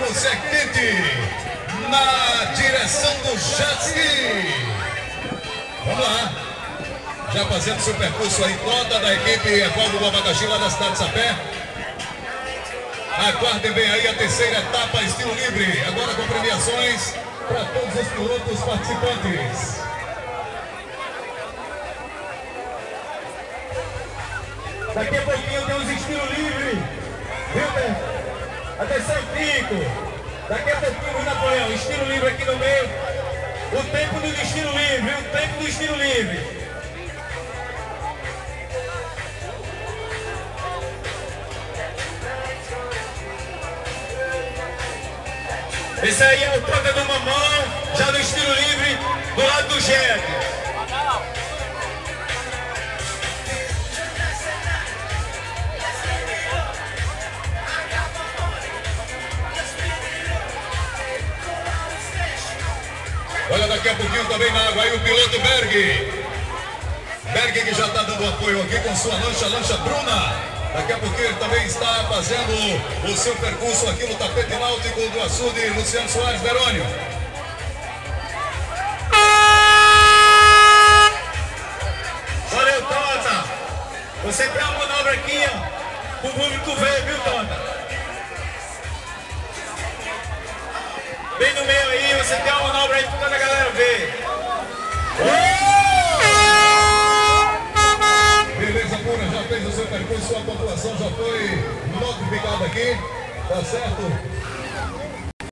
você é quente na direção do Jetski. Vamos lá. Já fazendo seu percurso aí, toda da equipe Evaldo do Abacaxi, lá da cidade de Sapé. Aguardem bem aí a terceira etapa, estilo livre. Agora com premiações para todos os pilotos participantes. Daqui a pouquinho tem uns estilo livre, viu, Beto? Atenção, Pico. Daqui a pouquinho o Napoleão, estilo livre aqui no meio. O tempo do estilo livre, o tempo do estilo livre. Esse aí é o Toca do Mamão, já no estilo livre, do lado do Jet. Olha, daqui a pouquinho também na água aí o piloto Berg. Berg que já está dando apoio aqui com sua lancha Bruna. Daqui a pouquinho ele também está fazendo o seu percurso aqui no tapete náutico do açude Luciano Soares Verônio. Valeu, Tota. Você tem uma manobra aqui, ó, pro público ver, viu, Tota? Bem no meio aí, você tem uma manobra aí pra toda a galera ver. Beleza pura, já fez o seu percurso, sua pontuação já foi notificada aqui, tá certo?